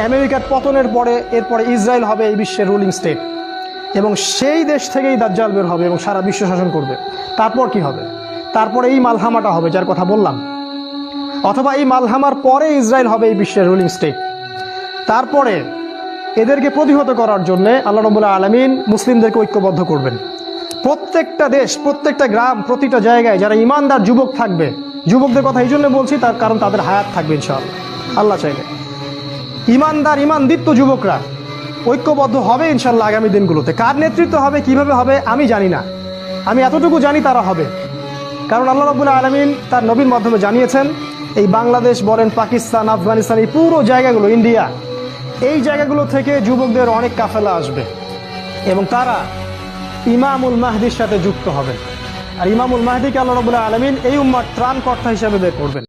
আমেরিকার পতনের পরে এরপরে ইসরায়েল হবে এই বিশ্বের রুলিং স্টেট, এবং সেই দেশ থেকেই দাজ্জাল বের হবে এবং সারা বিশ্ব শাসন করবে। তারপর কি হবে? তারপরে এই মালহামাটা হবে যার কথা বললাম, অথবা এই মালহামার পরে ইসরায়েল হবে এই বিশ্বের রুলিং স্টেট। তারপরে এদেরকে প্রতিহত করার জন্য আল্লাহ রাব্বুল আলামিন মুসলিমদেরকে ঐক্যবদ্ধ করবেন। প্রত্যেকটা দেশ, প্রত্যেকটা গ্রাম, প্রতিটা জায়গায় যারা ইমানদার যুবক থাকবে, যুবকদের কথা এই জন্য বলছি তার কারণ তাদের হায়াত থাকবে ইনশাআল্লাহ, আল্লাহ চাইলে। ইমানদার ইমানদীপ্ত যুবকরা ঐক্যবদ্ধ হবে ইনশাআল্লাহ আগামী দিনগুলোতে। কার নেতৃত্ব হবে, কিভাবে হবে আমি জানি না, আমি এতটুকু জানি তারা হবে। কারণ আল্লাহ রাব্বুল আলামিন তার নবীর মাধ্যমে জানিয়েছেন, এই বাংলাদেশ বলেন, পাকিস্তান, আফগানিস্তান, এই পুরো জায়গাগুলো, ইন্ডিয়া, এই জায়গাগুলো থেকে যুবকদের অনেক কাফেলা আসবে এবং তারা ইমামুল মাহদির সাথে যুক্ত হবে। আর ইমামুল মাহদিকে আল্লাহ রাব্বুল আলামিন এই উম্মার ত্রাণকর্তা হিসেবে বের করবেন।